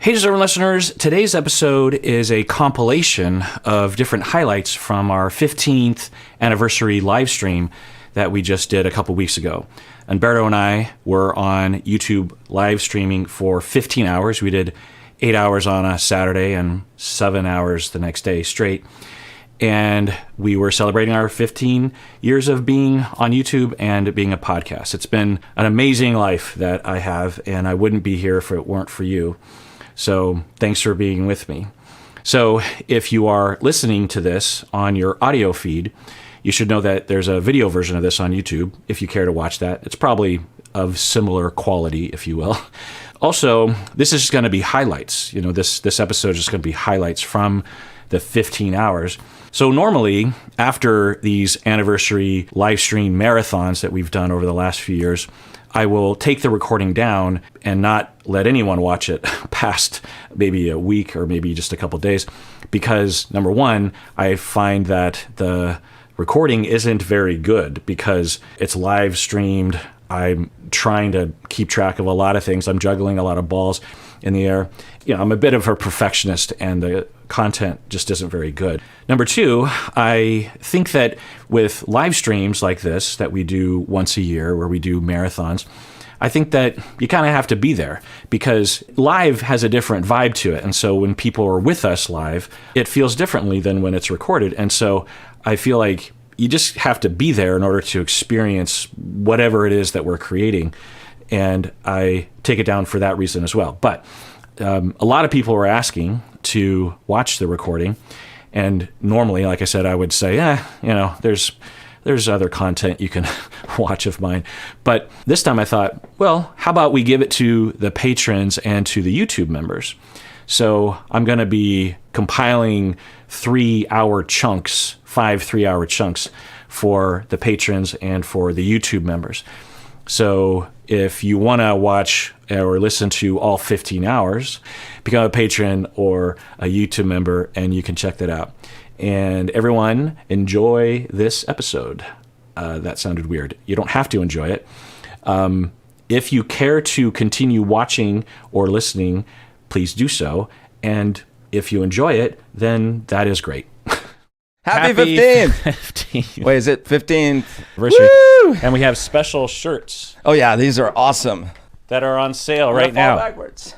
Hey, Discernment listeners. Today's episode is a compilation of different highlights from our 15th anniversary live stream that we just did a couple weeks ago. Humberto and I were on YouTube live streaming for 15 hours. We did 8 hours on a Saturday and 7 hours the next day straight. And we were celebrating our 15 years of being on YouTube and being a podcast. It's been an amazing life that I have, and I wouldn't be here if it weren't for you. So thanks for being with me. So if you are listening to this on your audio feed, you should know that there's a video version of this on YouTube if you care to watch that. It's probably of similar quality, if you will. Also, this is going to be highlights. You know, this episode is just going to be highlights from the 15 hours. So normally, after these anniversary live stream marathons that we've done over the last few years, I will take the recording down and not let anyone watch it past maybe a week or maybe just a couple of days, because number one, I find that the recording isn't very good because it's live streamed. I'm trying to keep track of a lot of things. I'm juggling a lot of balls in the air. You know, I'm a bit of a perfectionist, and the content just isn't very good. Number two, I think that with live streams like this that we do once a year, where we do marathons, I think that you kind of have to be there because live has a different vibe to it. And so when people are with us live, it feels differently than when it's recorded. And so I feel like you just have to be there in order to experience whatever it is that we're creating. And I take it down for that reason as well. But a lot of people were asking to watch the recording. And normally, like I said, I would say, there's other content you can watch of mine. But this time I thought, well, how about we give it to the patrons and to the YouTube members? So I'm going to be compiling 3-hour chunks, 5 3-hour chunks for the patrons and for the YouTube members. So if you want to watch or listen to all 15 hours, become a patron or a YouTube member, and you can check that out. And everyone, enjoy this episode. That sounded weird. You don't have to enjoy it. If you care to continue watching or listening, please do so. And if you enjoy it, then that is great. Happy 15th. 15th. Wait, is it 15th? Anniversary. Woo! And we have special shirts Oh, yeah, these are awesome. that are on sale right I'm gonna fall now. backwards.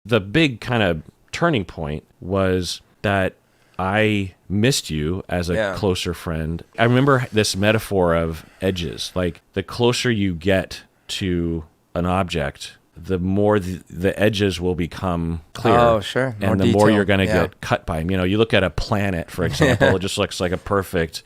The big kind of turning point was that I missed you as a closer friend. I remember this metaphor of edges. Like, the closer you get to an object, the more the edges will become clear. Oh, sure. And the more you're going to get cut by them. You know, you look at a planet, for example, it just looks like a perfect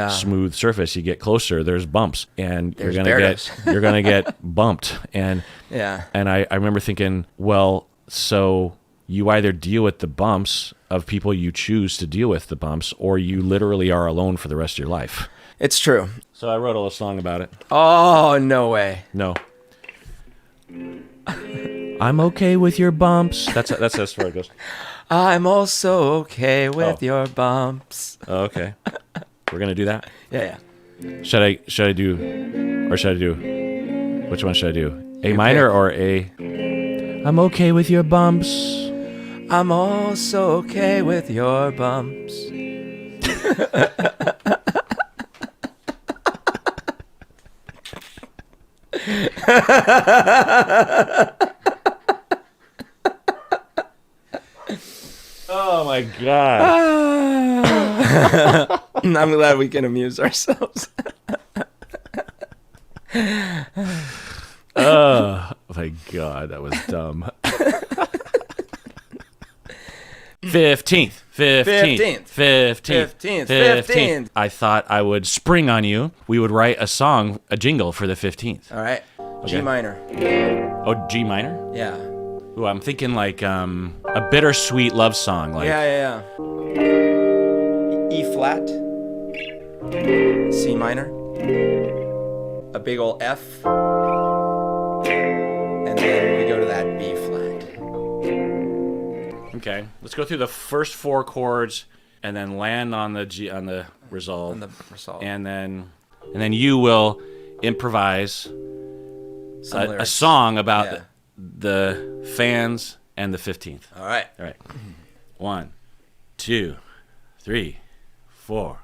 smooth surface. You get closer, there's bumps, and you're going to get bumped. And I remember thinking, well, so you either deal with the bumps of people you choose to deal with the bumps, or you literally are alone for the rest of your life. It's true. So I wrote a little song about it. Oh, no way. No. I'm okay with your bumps. That's as far as it goes. I'm also okay with your bumps. Oh, okay. We're gonna do that. Yeah. Should I do, or should I do? Which one should I do? A minor or A? I'm okay with your bumps. I'm also okay with your bumps. Oh my God. I'm glad we can amuse ourselves. Oh my God, that was dumb. 15th. I thought I would spring on you. We would write a jingle for the 15th. All right. Okay. G minor. Oh, G minor? Yeah. Ooh, I'm thinking like a bittersweet love song. Like, Yeah. E flat. C minor. A big ol' F. And then we go to that B flat. Okay, let's go through the first 4 chords and then land on the G on the resolve. And then you will improvise a song about the fans and the 15th. All right. 1, 2, 3, 4.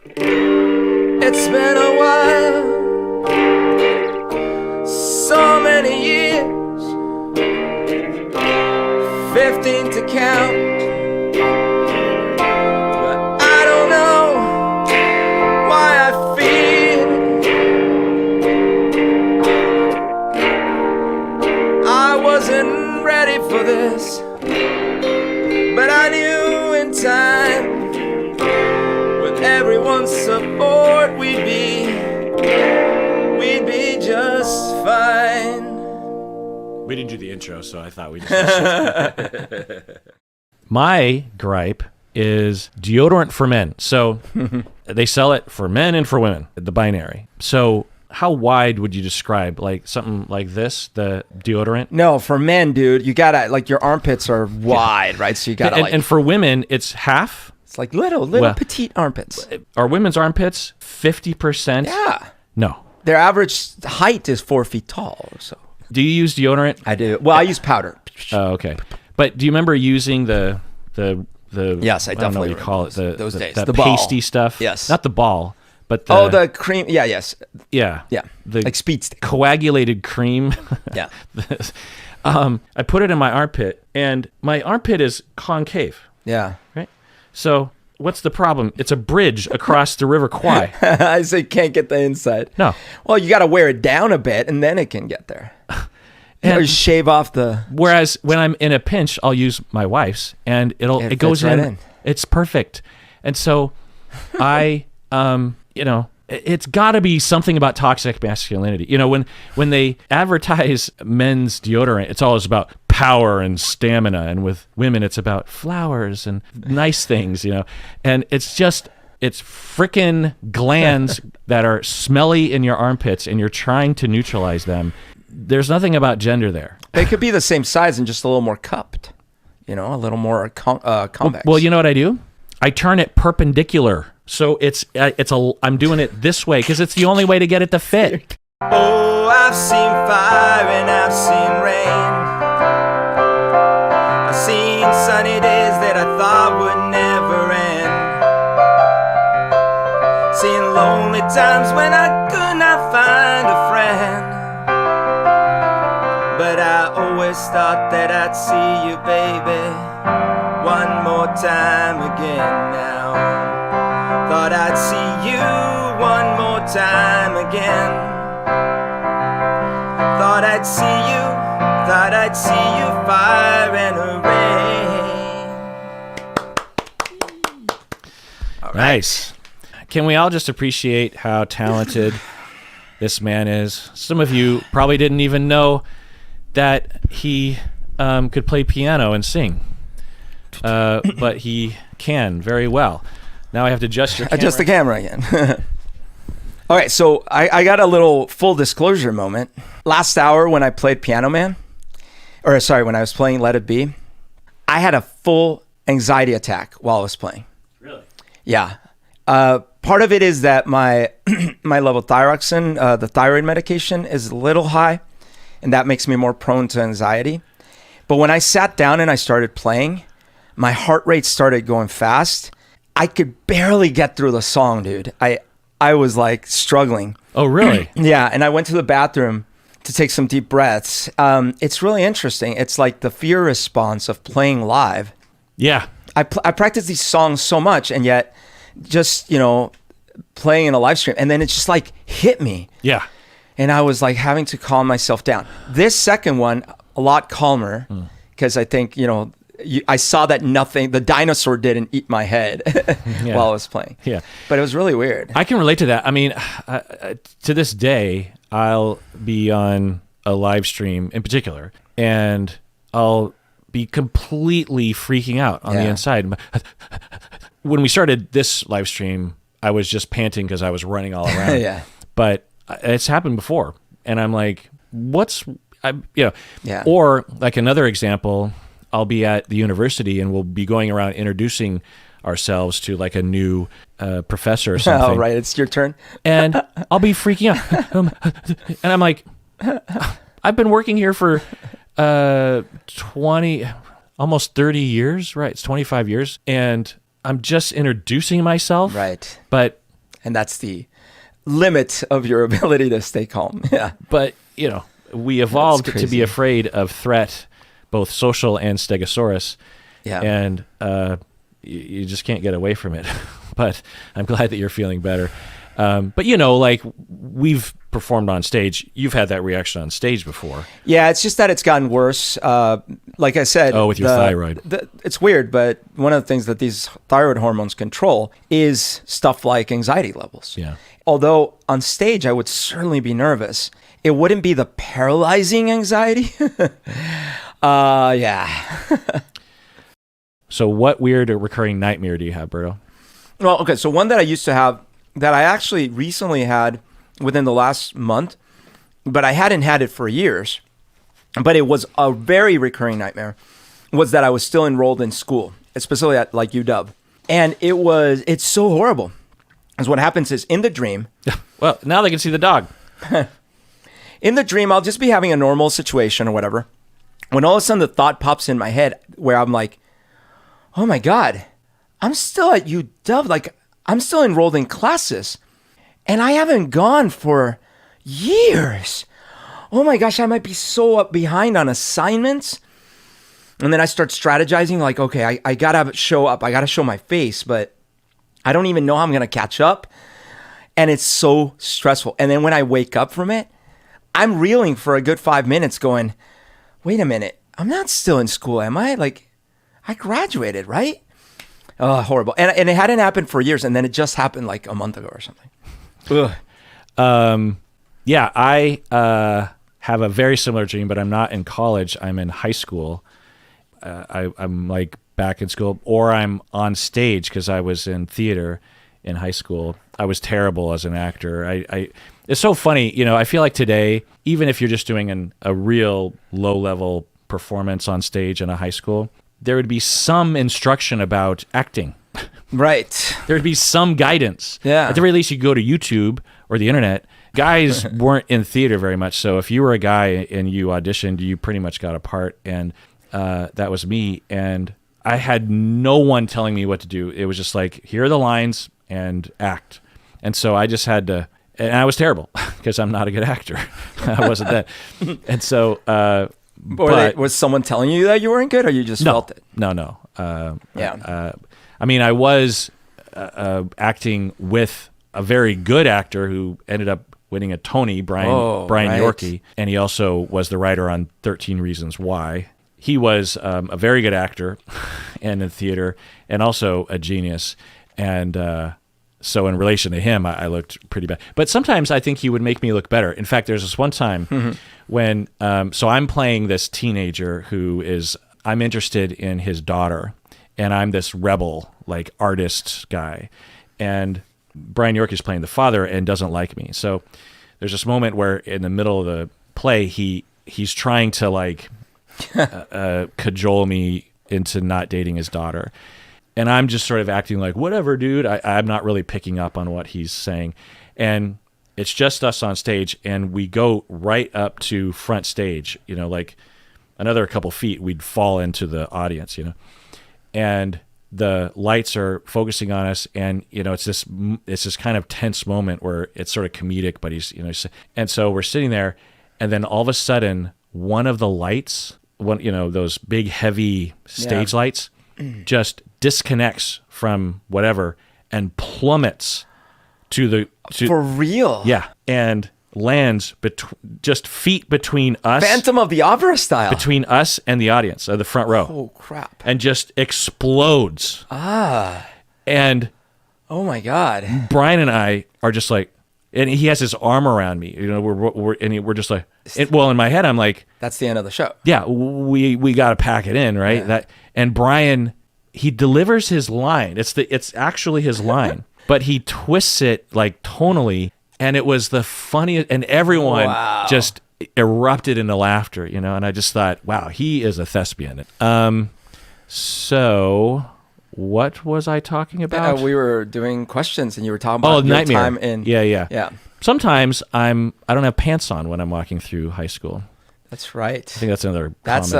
It's been a while, so many years, 15 to count, but I don't know why I feel I wasn't ready for this, but I knew in time, with everyone's support, we'd be just fine. We didn't do the intro, so I thought we just... My gripe is deodorant for men. So they sell it for men and for women, the binary. So how wide would you describe, like something like this, the deodorant? No, for men, dude, you gotta, like, your armpits are wide, right? So you gotta, and for women, it's half. It's like little petite armpits. Are women's armpits 50%? Yeah. No. Their average height is 4 feet tall or so. Do you use deodorant? I do. Well, I use powder. Oh, okay. But do you remember using the yes, I definitely don't know what you call it, those days. That the ball. pasty stuff? Yes. Not the ball, but the cream. Yeah, yes. Yeah. Yeah. The like speed stick. Coagulated cream. Yeah. I put it in my armpit, and my armpit is concave. Yeah. Right? So what's the problem? It's a bridge across the River Kwai. I say can't get the inside. No. Well, you got to wear it down a bit, and then it can get there. Or shave off the... Whereas when I'm in a pinch, I'll use my wife's, and it goes right in. It's perfect. And so I, it's got to be something about toxic masculinity. You know, when they advertise men's deodorant, it's always about power and stamina, and with women, it's about flowers and nice things. You know, and it's frickin' glands that are smelly in your armpits, and you're trying to neutralize them. There's nothing about gender there. They could be the same size and just a little more cupped, a little more convex. Well, you know what I do? I turn it perpendicular. So I'm doing it this way because it's the only way to get it to fit. Oh, I've seen fire and I've seen rain. I've seen sunny days that I thought would never end. Seen lonely times when I could not find a friend. But I always thought that I'd see you, baby, one more time again now. Thought I'd see you one more time again. Thought I'd see you fire and rain. All right. Nice. Can we all just appreciate how talented this man is? Some of you probably didn't even know that he could play piano and sing, but he can very well. Now I have to adjust your camera. Adjust the camera again. All right, so I got a little full disclosure moment. Last hour when I played Piano Man, when I was playing Let It Be, I had a full anxiety attack while I was playing. Really? Yeah. Part of it is that my levothyroxine, the thyroid medication, is a little high, and that makes me more prone to anxiety. But when I sat down and I started playing, my heart rate started going fast. I could barely get through the song, dude. I was like struggling. Oh, really? Yeah, and I went to the bathroom to take some deep breaths. It's really interesting. It's like the fear response of playing live. Yeah. I practice these songs so much, and yet just, playing in a live stream, and then it just like hit me. Yeah. And I was like having to calm myself down. This second one, a lot calmer, because I think, I saw that the dinosaur didn't eat my head while I was playing. Yeah. But it was really weird. I can relate to that. I mean, to this day, I'll be on a live stream in particular, and I'll be completely freaking out on the inside. When we started this live stream, I was just panting because I was running all around. Yeah. But it's happened before, and I'm like, Yeah. Or like another example, I'll be at the university and we'll be going around introducing ourselves to like a new professor or something. Oh, right. It's your turn. And I'll be freaking out. And I'm like, I've been working here for 20, almost 30 years, right? It's 25 years. And I'm just introducing myself. Right. And that's the limit of your ability to stay calm. Yeah. But, we evolved to be afraid of threat, both social and stegosaurus. Yeah. And you just can't get away from it. But I'm glad that you're feeling better. But, like we've performed on stage. You've had that reaction on stage before. Yeah, it's just that it's gotten worse. Like I said. Oh, with your thyroid. It's weird, but one of the things that these thyroid hormones control is stuff like anxiety levels. Yeah. Although on stage, I would certainly be nervous. It wouldn't be the paralyzing anxiety. Yeah. So what weird or recurring nightmare do you have, Berto? Well, okay. So one that I used to have that I actually recently had within the last month, but I hadn't had it for years, but it was a very recurring nightmare, was that I was still enrolled in school, especially at like UW. And it's so horrible. Because what happens is in the dream. Well, now they can see the dog. In the dream, I'll just be having a normal situation or whatever. When all of a sudden the thought pops in my head where I'm like, oh my God, I'm still at UW. Like, I'm still enrolled in classes and I haven't gone for years. Oh my gosh, I might be so up behind on assignments. And then I start strategizing like, okay, I gotta show up. I gotta show my face, but I don't even know how I'm gonna catch up. And it's so stressful. And then when I wake up from it, I'm reeling for a good 5 minutes going, wait a minute, I'm not still in school, am I? Like, I graduated, right? Oh, horrible. And it hadn't happened for years, and then it just happened like a month ago or something. Ugh. Yeah, I have a very similar dream, but I'm not in college. I'm in high school. I'm like back in school, or I'm on stage because I was in theater in high school. I was terrible as an actor. It's so funny, I feel like today, even if you're just doing a real low-level performance on stage in a high school, there would be some instruction about acting. Right. There would be some guidance. Yeah. At the very least, you could go to YouTube or the internet. Guys weren't in theater very much, so if you were a guy and you auditioned, you pretty much got a part, and that was me. And I had no one telling me what to do. It was just like, here are the lines and act. And so I just had to, and I was terrible because I'm not a good actor. I wasn't that. And so, was someone telling you that you weren't good, or you just felt it? No. Yeah. I was acting with a very good actor who ended up winning a Tony, Brian right. Yorkie, and he also was the writer on 13 Reasons Why. He was a very good actor and in theater, and also a genius. And so in relation to him, I looked pretty bad. But sometimes I think he would make me look better. In fact, there's this one time when, so I'm playing this teenager I'm interested in his daughter, and I'm this rebel, like artist guy. And Brian York is playing the father and doesn't like me. So there's this moment where in the middle of the play, he's trying to like cajole me into not dating his daughter. And I'm just sort of acting like, whatever, dude. I'm not really picking up on what he's saying. And it's just us on stage, and we go right up to front stage, like another couple feet, we'd fall into the audience, and the lights are focusing on us. And, it's this kind of tense moment where it's sort of comedic, but he's, and so we're sitting there, and then all of a sudden, one of the lights, those big, heavy stage lights, just disconnects from whatever and plummets for real. Yeah, and lands just feet between us. Phantom of the Opera style. Between us and the audience, the front row. Oh crap! And just explodes. And oh my God! Brian and I are just like, and he has his arm around me. We're just like, in my head, I'm like, that's the end of the show. Yeah, we got to pack it in, right? Yeah. And Brian, he delivers his line. It's actually his line, but he twists it like tonally, and it was the funniest. And everyone just erupted into laughter, And I just thought, wow, he is a thespian. So what was I talking about? We were doing questions, and you were talking about your nightmare. time in. Yeah. Sometimes I don't have pants on when I'm walking through high school. That's right. I think that's another. That's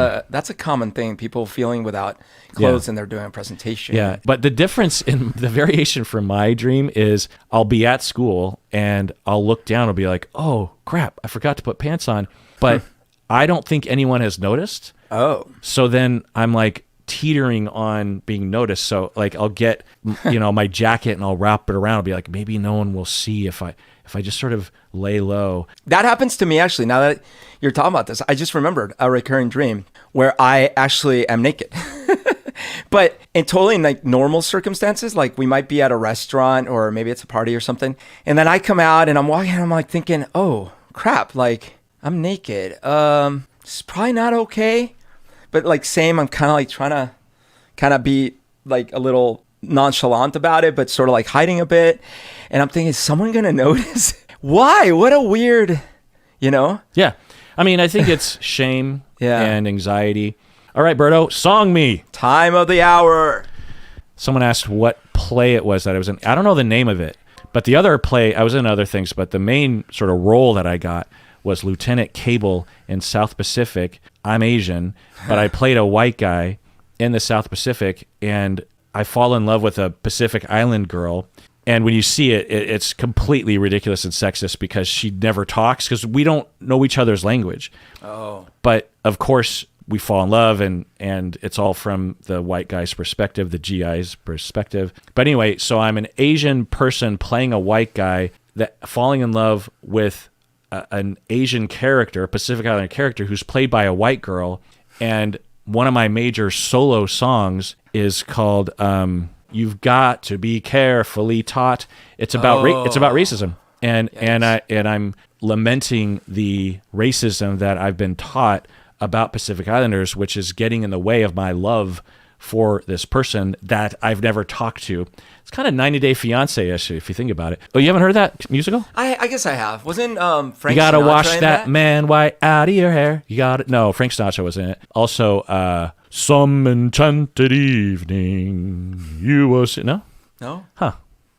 a common thing. People feeling without clothes and they're doing a presentation. Yeah, but the difference in the variation from my dream is I'll be at school and I'll look down. I'll be like, oh crap, I forgot to put pants on, but I don't think anyone has noticed. Oh, so then I'm like teetering on being noticed. So like I'll get my jacket and I'll wrap it around. I'll be like, maybe no one will see if I just sort of lay low. That happens to me, actually. Now that you're talking about this, I just remembered a recurring dream where I actually am naked. But in totally like normal circumstances, like we might be at a restaurant or maybe it's a party or something. And then I come out and I'm walking and I'm like thinking, oh crap, like I'm naked. It's probably not okay. But like I'm kind of like trying to kind of be like a little nonchalant about it, but sort of like hiding a bit. And I'm thinking, is someone going to notice? Why? What a weird, Yeah. I mean, I think it's shame Yeah. and anxiety. All right, Berto, song me. Time of the hour. Someone asked what play it was that I was in. I don't know the name of it, but the other play, I was in other things, but the main sort of role that I got was Lieutenant Cable in South Pacific. I'm Asian, but I played a white guy in the South Pacific, and I fall in love with a Pacific Island girl. And when you see it, it's completely ridiculous and sexist because she never talks because we don't know each other's language. Oh. But of course, we fall in love, and it's all from the white guy's perspective, the GI's perspective. But anyway, so I'm an Asian person playing a white guy that falling in love with an Asian character, a Pacific Islander character who's played by a white girl. And one of my major solo songs is called "You've Got to Be Carefully Taught." It's about it's about racism, and I'm lamenting the racism that I've been taught about Pacific Islanders, which is getting in the way of my love for this person that I've never talked to. It's kind of 90 Day Fiancé-ish if you think about it. Oh, you haven't heard that musical? I guess I have. Wasn't Frank You gotta Sinatra wash in that man white out of your hair. You got it. No, Frank Sinatra was in it. Also, Some Enchanted Evening. You was no? No? Huh.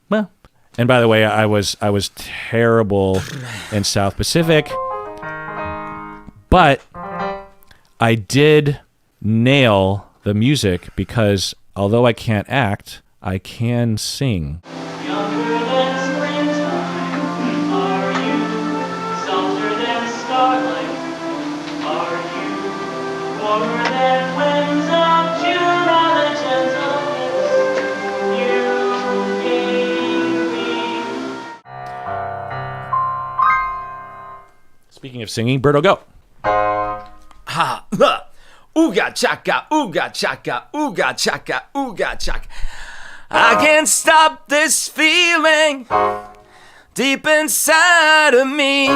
Well. And by the way, I was terrible in South Pacific, but I did nail the music because although I can't act, I can sing. Younger than springtime, are you? Softer than starlight, are you? Warmer than winds of June, are the gentleness you gave me. Speaking of singing, Berto, go. Ha! Ha! Ooga chaka, ooga chaka, ooga chaka, ooga chaka. I can't stop this feeling deep inside of me.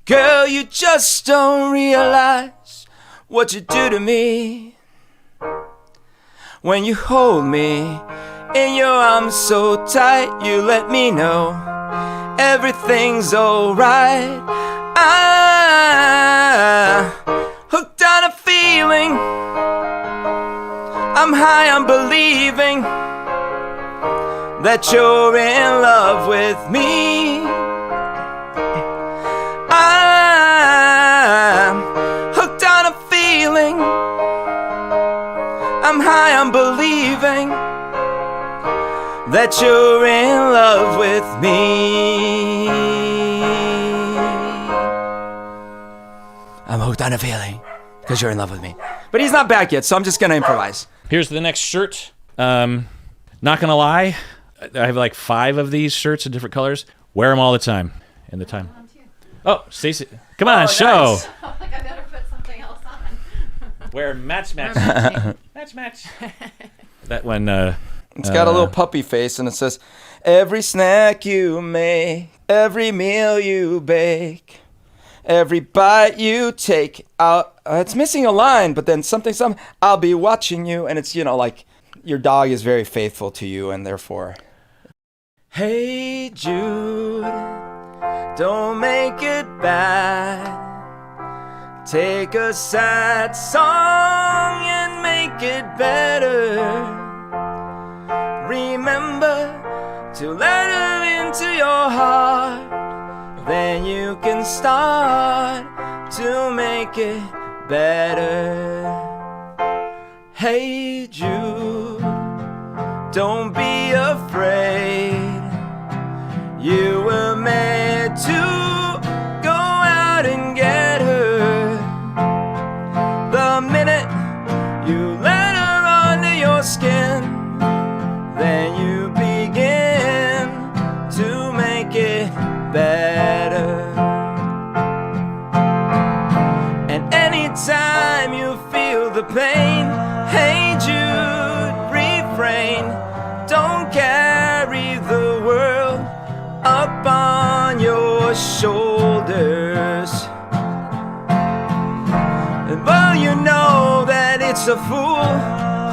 Girl, you just don't realize what you do to me. When you hold me in your arms so tight, you let me know everything's alright. Hooked on a feeling, I'm high on believing that you're in love with me. I'm hooked on a feeling, I'm high on believing that you're in love with me. I'm hooked on a feeling because you're in love with me. But he's not back yet, so I'm just going to improvise. Here's the next shirt. Not gonna lie, I have like 5 of these shirts in different colors. Wear them all the time. In the time. Oh, Stacey, come on, show. Nice. I think I better put something else on. Wear match. Match. That one. It's got a little puppy face, and it says, every snack you make, every meal you bake, every bite you take out. It's missing a line, but then something. I'll be watching you, and it's like your dog is very faithful to you, and therefore. Hey Jude, don't make it bad. Take a sad song and make it better. Remember to let her into your heart. Then you can start to make it better. Hey Jude, don't be afraid. You were meant to go out and get her. The minute you let her under your skin, then you begin to make it better. And anytime you feel the pain, hey Jude, refrain. Don't carry the world up on your shoulders. Well, you know that it's a fool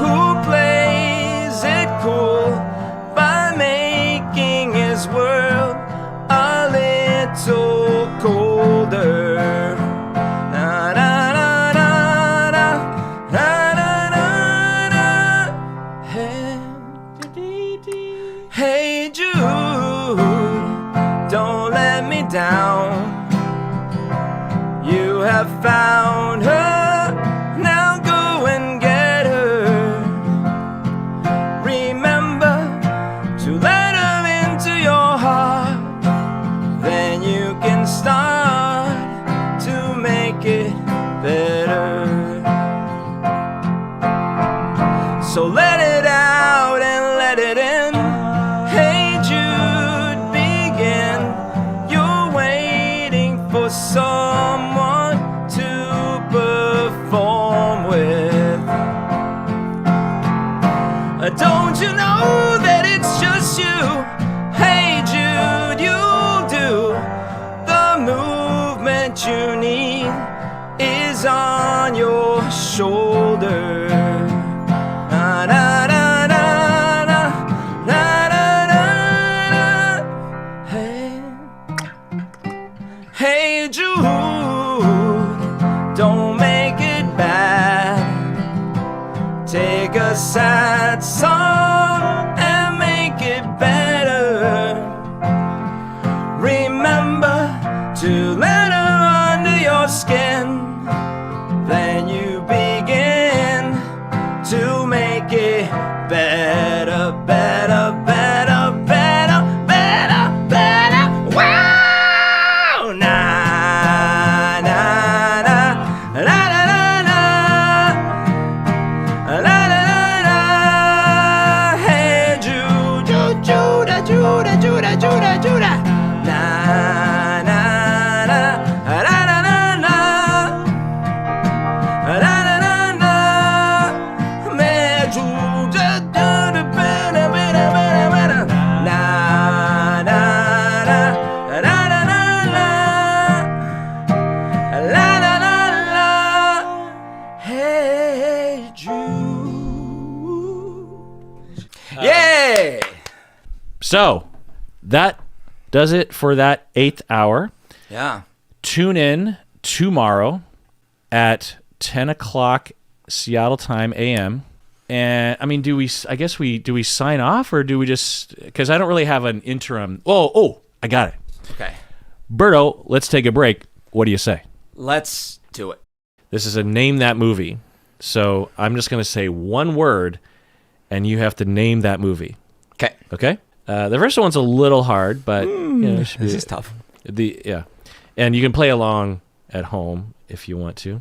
who plays it cool by making his world a little colder. Na, na, na, na, na, na, na, na. Hey Jude, don't let me down. You have found her, now go and get her. Remember to let her into your heart, then you can start to make it better. So let it out and let it in. Hey Jude, begin. You're waiting for someone to perform with. Don't you know that it's just you? Hey Jude, you'll do. The movement you need is on your shoulder. Na, na, na, na, na, na, na, na. Hey, hey Jude, don't make it bad. Take a sad song and make it better. Remember to let her under your skin, then you begin to make it better, better, better, better, better, better. Wow! Na, na, na, la, la, la, la. La, la, la, la. Hey Jude, Jude, Jude, Jude, Jude, Jude, Jude. Na, na, na, la, la, la, la. La, la, la, la. Me Jude, better, better, better, better. Na, na, na, la, la, la, la. La, la, la, la. Hey Jude. Yeah. So that does it for that 8th hour. Yeah. Tune in tomorrow at 10 o'clock Seattle time AM. And I mean, do we sign off, or do we just, because I don't really have an interim. Oh, I got it. Okay. Berto, let's take a break. What do you say? Let's do it. This is a name that movie. So I'm just going to say one word, and you have to name that movie. Okay. Okay? The first one's a little hard, but it should This be is tough. yeah. And you can play along at home if you want to.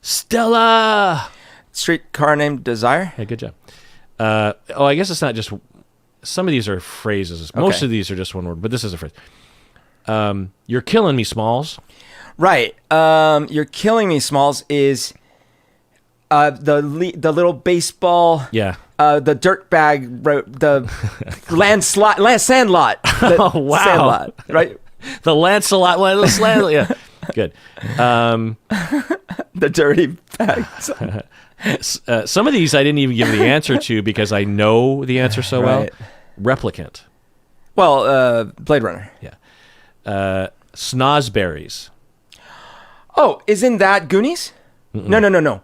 Stella! Streetcar Named Desire. Yeah, good job. I guess it's not just... Some of these are phrases. Most Okay. of these are just one word, but this is a phrase. You're killing me, Smalls. Right. You're killing me, Smalls, is the little baseball. Yeah. The dirt bag wrote the Sandlot. Oh, wow. Sandlot, right? The Lancelot one. Yeah. Good. The dirty bag. Some of these I didn't even give the answer to because I know the answer so Right. well. Replicant. Well, Blade Runner. Yeah. Snozberries. Oh, isn't that Goonies? No.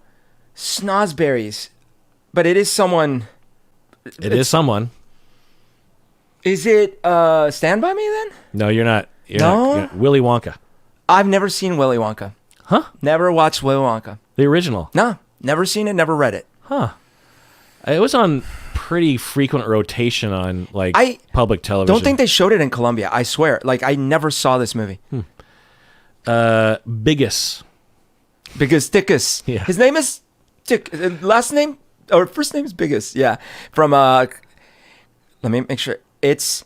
Snozberries. But it is someone. It is someone. Is it Stand By Me then? No, you're not. You're No? not. Willy Wonka. I've never seen Willy Wonka. Huh? Never watched Willy Wonka. The original. No, never seen it, never read it. Huh. It was on pretty frequent rotation on like public television. Don't think they showed it in Colombia. I swear. Like I never saw this movie. Biggest. Biggest Dickus. Yeah. His name is Dick. Last name or first name is Biggest. Yeah. From let me make sure. It's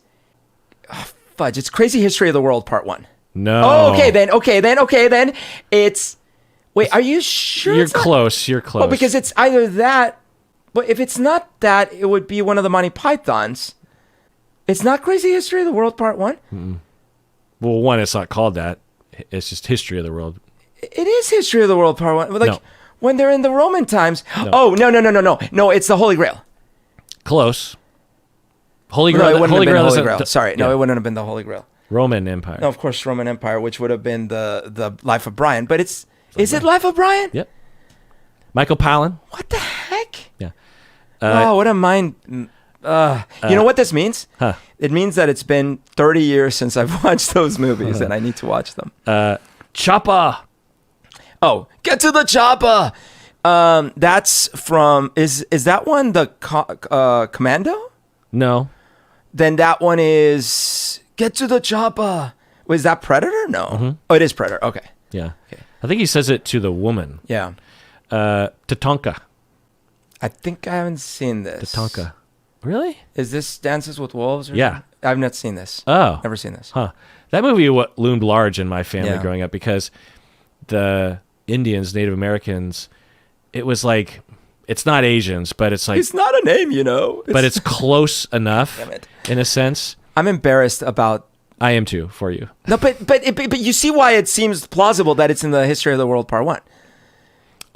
fudge. It's Crazy History of the World Part 1. No. Oh, okay then. It's wait. Are you sure? You're close. You're close. Oh, because it's either that. But if it's not that, it would be one of the Monty Pythons. It's not Crazy History of the World Part 1? Well, one, it's not called that. It's just History of the World. It is History of the World Part 1. Like, No. when they're in the Roman times. No. Oh, no. No, it's the Holy Grail. Close. Holy No, Grail. it wouldn't Holy have been Grail the Holy isn't- Grail. Sorry, no, yeah. it wouldn't have been the Holy Grail. Roman Empire. No, of course, Roman Empire, which would have been the Life of Brian. But is it Life of Brian? Yep. Michael Palin. What the heck? Yeah. Oh, what a mind. You know what this means? Huh. It means that it's been 30 years since I've watched those movies and I need to watch them. Choppa. Oh, get to the chopper. That's from is that one the Commando? No. Then that one is get to the chopper. Was that Predator? No. Oh, it is Predator. Okay. Yeah. I think he says it to the woman. Yeah. Tatanka. I think I haven't seen this. Tatanka. Really? Is this Dances with Wolves? Or Yeah. something? I've not seen this. Oh. Never seen this. Huh. That movie loomed large in my family Yeah. growing up because the Indians, Native Americans, it was like, it's not Asians, but it's like, It's not a name, you know. but it's close enough Damn it. in a sense. I'm embarrassed about. I am too for you. No, but you see why it seems plausible that it's in the History of the World Part 1.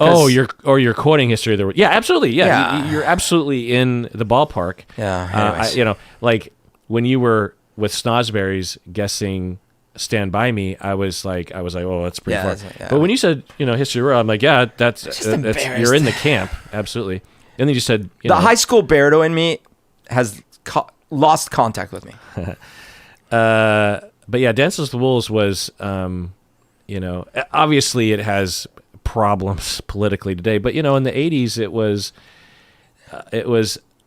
Oh, you're quoting History of the World. Yeah, absolutely. Yeah, Yeah. You're absolutely in the ballpark. Yeah, anyways. Like when you were with Snosberries guessing Stand By Me, I was like, oh, that's pretty Yeah, far. that's- yeah. But when you said, History of the World, I'm like, yeah, that's you're embarrassed. in the camp, absolutely. And then you said, The high school Berto in me has lost contact with me. but yeah, Dances with the Wolves was, obviously it has problems politically today, but in the 80s it was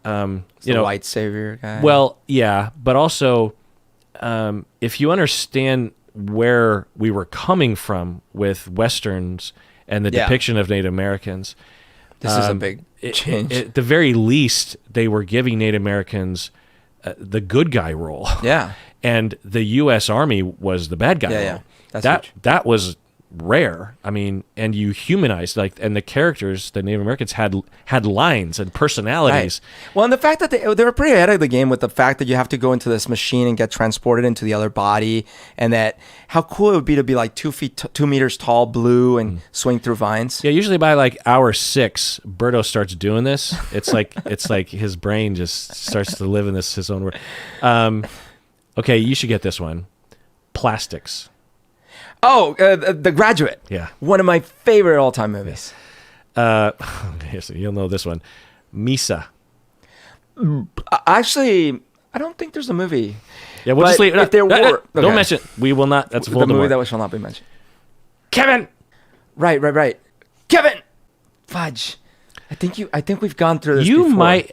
The white savior guy. well, yeah, but also if you understand where we were coming from with Westerns and the Yeah. depiction of Native Americans, this is a big change. at the very least, they were giving Native Americans the good guy role. Yeah. And the U.S. Army was the bad guy Yeah, role. yeah. That's that huge. that was rare. I mean, and you humanized and the characters, the Native Americans had lines and personalities. Right. Well, and the fact that they were pretty ahead of the game with the fact that you have to go into this machine and get transported into the other body, and that how cool it would be to be like 2 meters tall, blue, and swing through vines. Yeah, usually by like hour 6, Berto starts doing this. It's like his brain just starts to live in his own world. Okay, you should get this one. Plastics. Oh, The Graduate. Yeah. One of my favorite all-time movies. Okay, so you'll know this one. Misa. Actually, I don't think there's a movie. Yeah, we'll But just leave. if there were- Don't okay. mention. We will not. That's The movie Voldemort. that shall not be mentioned. Kevin. Right. Kevin! Fudge. I think we've gone through this You before.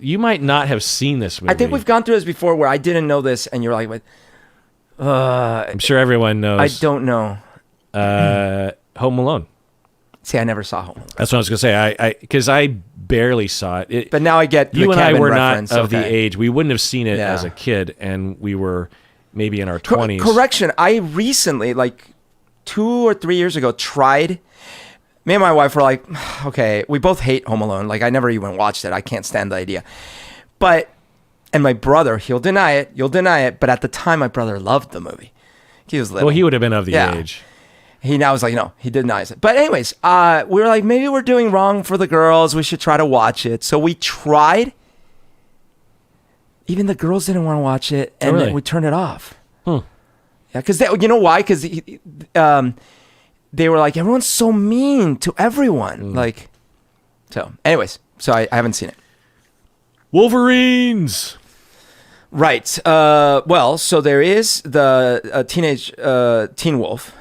You might not have seen this movie. I think we've gone through this before where I didn't know this and you're like, "What?" I'm sure everyone knows. I don't know. Home Alone. See, I never saw Home Alone. That's what I was gonna say. Because I barely saw it. But now I get the You and I Kevin were reference. not of the Okay. age. We wouldn't have seen it Yeah. as a kid, and we were maybe in our Cor- 20s. Correction. I recently, like 2 or 3 years ago, tried. Me and my wife were like, okay, we both hate Home Alone. Like, I never even watched it. I can't stand the idea. And my brother, he'll deny it. You'll deny it. But at the time, my brother loved the movie. He was little. Well, he would have been of the Yeah. age. He now is like, no, he denies it. But anyways, we were like, maybe we're doing wrong for the girls. We should try to watch it. So we tried. Even the girls didn't want to watch it, and really? then we turned it off. Hmm. Yeah, because you know why? Because they were like, everyone's so mean to everyone. Like, so. Anyways, so I haven't seen it. Wolverines. Right. Well, so there is the teenage Teen Wolf.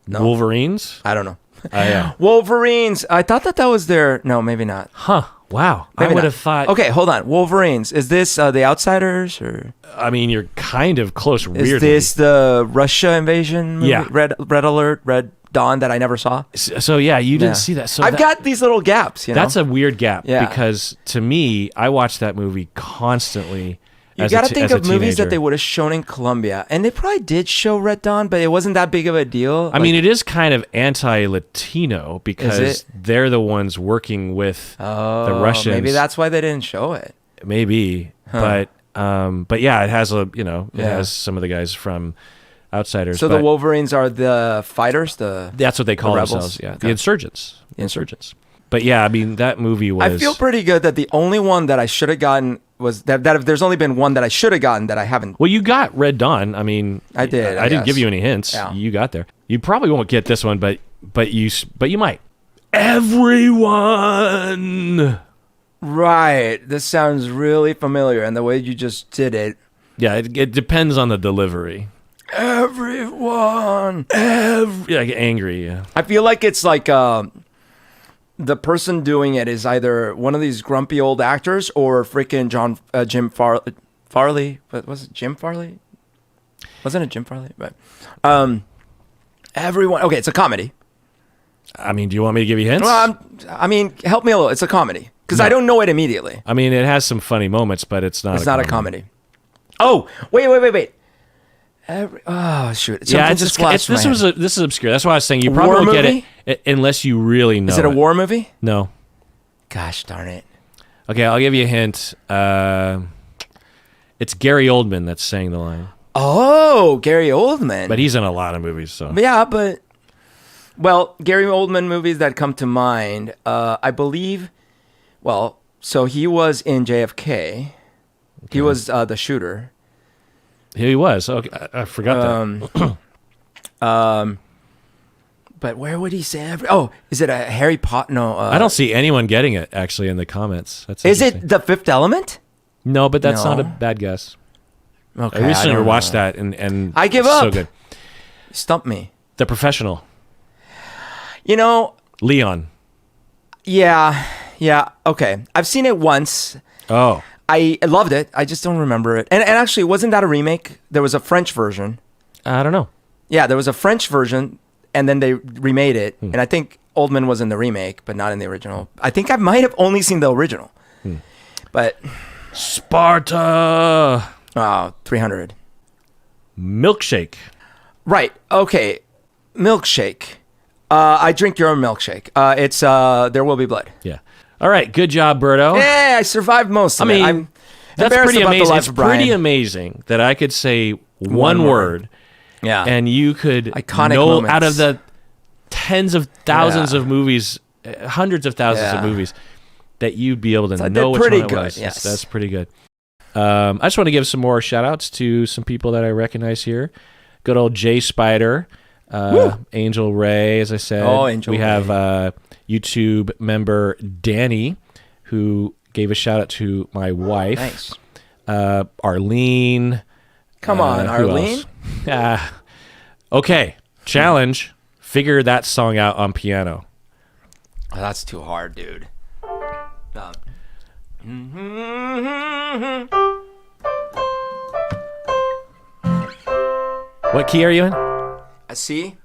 No. Wolverines? I don't know. Yeah. Wolverines. I thought that was their. No, maybe not. Huh. Wow. Maybe I would not. have thought. Okay, hold on. Wolverines. Is this The Outsiders or I mean, you're kind of close. is Weirdly. this the Russia invasion movie? Yeah. Red Alert, Red Dawn that I never saw. So yeah, you didn't see that. So I've got these little gaps. You know, that's a weird gap Yeah. because to me, I watched that movie constantly. you as got to a think as a of movies that teenager. they would have shown in Colombia, and they probably did show Red Dawn, but it wasn't that big of a deal. I mean, it is kind of anti-Latino because it? they're the ones working with the Russians. Maybe that's why they didn't show it. Maybe, but yeah, it has it has some of the guys from Outsiders. So but the Wolverines are the fighters. that's what they call rebels? themselves. Yeah, Okay. the insurgents. The insurgents. But yeah, I mean, that movie was. I feel pretty good that the only one that I should have gotten was that if there's only been one that I should have gotten that I haven't. Well, you got Red Dawn. I mean, I did, I I didn't guess. give you any hints. Yeah. You got there. You probably won't get this one, but you might. Everyone. Right. This sounds really familiar, and the way you just did it. Yeah, it depends on the delivery. Everyone. Like angry. Yeah. I feel like it's like the person doing it is either one of these grumpy old actors or freaking Jim Farley. What was it? Jim Farley? Wasn't it Jim Farley? But everyone. Okay, it's a comedy. I mean, do you want me to give you hints? Well, I mean, help me a little. It's a comedy because No. I don't know it immediately. I mean, it has some funny moments, but it's not. It's not a comedy. Oh, wait. Oh shoot! Yeah, Something it's just just flashed in my head. this is obscure. That's why I was saying you A probably war won't get movie? it unless you really know. Is it a war movie? No. Gosh darn it! Okay, I'll give you a hint. It's Gary Oldman that's saying the line, Oh, Gary Oldman. but he's in a lot of movies. So Yeah, but well, Gary Oldman movies that come to mind, I believe. Well, so he was in JFK. He was the shooter. he was. Okay, I forgot that. But where would he say? Is it a Harry Potter? No, I don't see anyone getting it actually in the comments. That's Is interesting. it The Fifth Element? No, but that's not No. a bad guess. Okay, I recently don't watched know. that and I give it's up. So good. Stump me. The Professional. You know, Leon. yeah, okay. I've seen it once. Oh, I loved it. I just don't remember it. And actually, wasn't that a remake? There was a French version. I don't know. Yeah, there was a French version, and then they remade it. And I think Oldman was in the remake, but not in the original. I think I might have only seen the original. But, Sparta. 300. Milkshake. Right. Okay. Milkshake. I drink your milkshake. It's There Will Be Blood. Yeah. All right. Good job, Berto. Yeah, I survived most of I it. mean, I'm that's embarrassed pretty about the amazing. life It's of Brian. pretty amazing that I could say one word. word Yeah. and you could Iconic know moments. out of the tens of thousands Yeah. of movies, hundreds of thousands of Yeah. movies, that you'd be able to So I know did which pretty one it good, was. yes. That's pretty good. I just want to give some more shout outs to some people that I recognize here. Good old Jay Spider, Angel Ray, as I said. Oh, Angel We Ray. have YouTube member Danny, who gave a shout out to my wife. Nice. Arlene. Come on, who Arlene. else? Okay, challenge. Figure that song out on piano. Oh, that's too hard, dude. What key are you in? I see.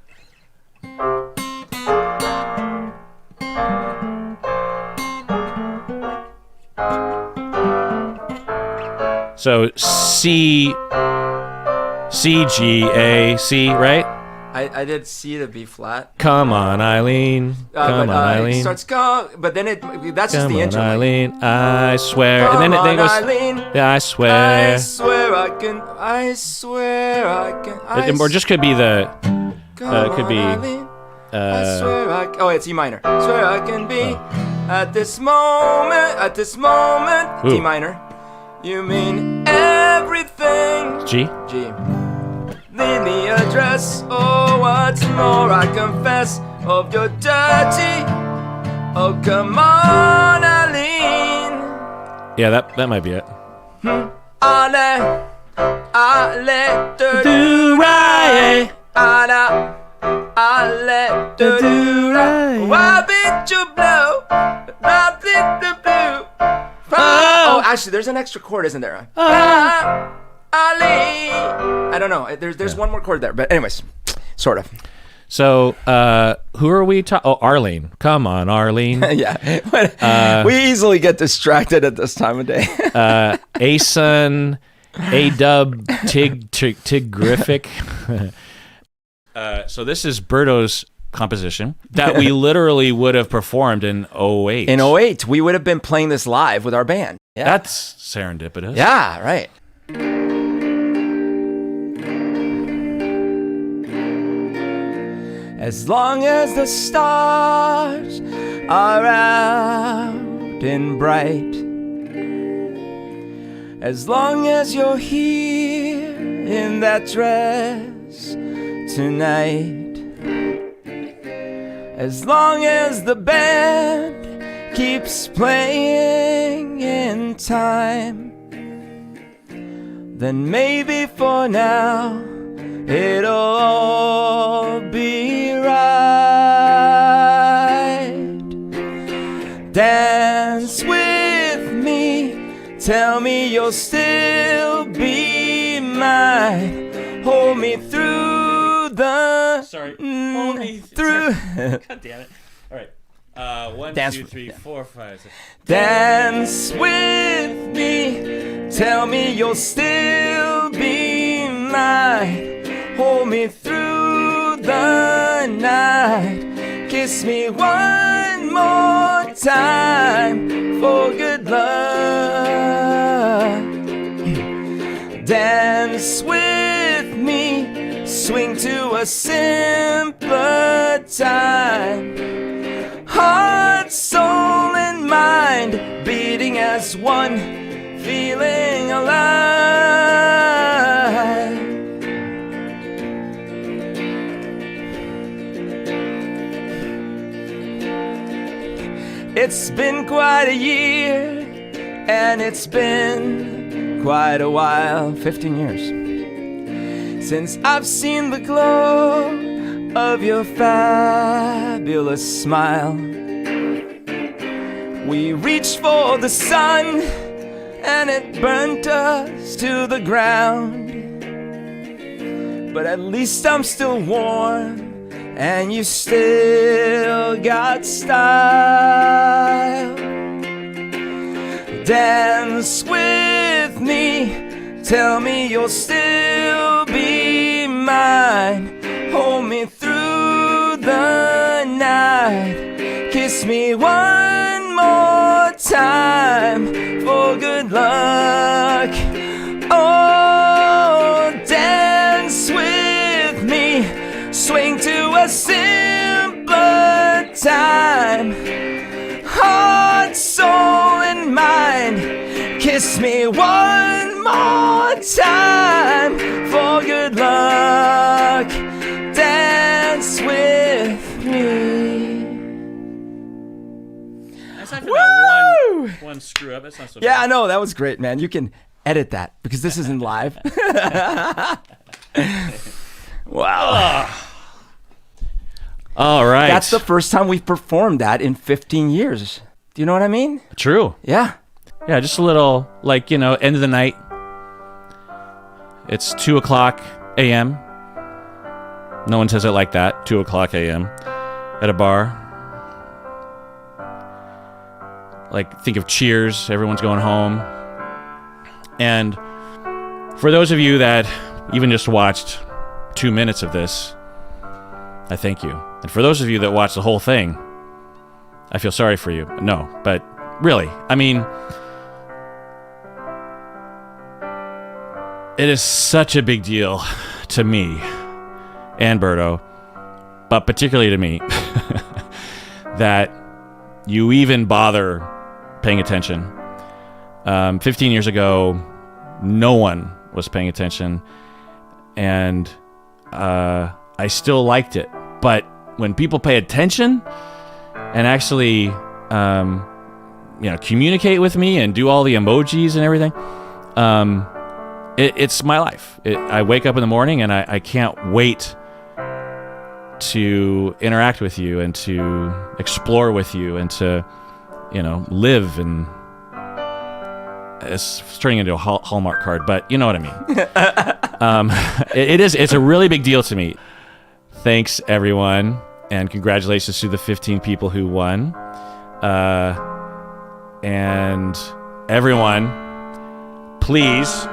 So C, G, A, C, right? I did C to B flat. Come on, Eileen. Come on, It Eileen. starts but then that's just Come the on, intro. Eileen. I swear. Come And then on, it goes. Eileen. Yeah, I swear. I swear I can. I swear I can. Or just could be the. could be, I swear I can. Oh, it's E minor. Swear I can be at this moment. At this moment. D Ooh. minor. You mean everything. G. G. Leave the address. Oh, what's more I confess of your dirty. Oh, come on, Eileen. Yeah, that might be it. Ale, dirty. Do right. Ada. I let the do why bitch you blow? Oh, actually, there's an extra chord, isn't there? Ali. I don't know. There's one more chord there, but anyways, sort of. So, who are we talking? Oh, Arlene. Come on, Arlene. Yeah. We easily get distracted at this time of day. Asun, A-Dub, Tigrific. So this is Berto's composition that we literally would have performed in 08. In 08, we would have been playing this live with our band. Yeah. That's serendipitous. Yeah, right. As long as the stars are out and bright, as long as you're here in that dress tonight, as long as the band keeps playing in time, then maybe for now it'll all be right. Dance with me, tell me you'll still be mine. Hold me through the Hold me through. God damn it. All right. 1, Dance 2, 3, 4, 5, 6. Dance with me, tell me you'll still be mine. Hold me through the night. Kiss me one more time for good luck. Dance with me, swing to a simpler time. Heart, soul, and mind beating as one, feeling alive. It's been quite a year, and it's been quite a while, 15 years, since I've seen the glow of your fabulous smile. We reached for the sun, and it burnt us to the ground. But at least I'm still warm, and you still got style. Dance with me, tell me you'll still be mine. Hold me through the night. Kiss me one more time for good luck. Oh, dance with me, swing to a simpler time. Heart, soul, and mind, kiss me one more time for good luck. Dance with me. That's not about one screw up. That's not so Yeah, bad. I know. That was great, man. You can edit that because this isn't live. Wow. All right. That's the first time we've performed that in 15 years. Do you know what I mean? True. Yeah. Yeah, just a little, like, end of the night. It's 2 o'clock a.m. No one says it like that, 2 o'clock a.m. at a bar. Like, think of Cheers, everyone's going home. And for those of you that even just watched 2 minutes of this, I thank you. And for those of you that watched the whole thing, I feel sorry for you. No, but really, I mean, it is such a big deal to me and Berto, but particularly to me, that you even bother paying attention. 15 years ago, no one was paying attention, and I still liked it. But when people pay attention and actually, communicate with me and do all the emojis and everything, it's my life. I wake up in the morning and I can't wait to interact with you and to explore with you and to, live. And it's turning into a Hallmark card, but you know what I mean. It's a really big deal to me. Thanks, everyone, and congratulations to the 15 people who won. And everyone, please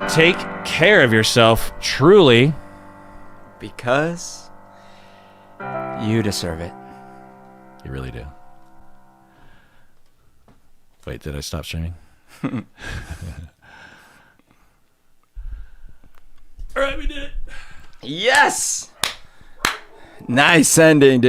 take care of yourself truly. Because you deserve it. You really do. Wait, did I stop streaming? All right, we did it. Yes! Nice ending, dude.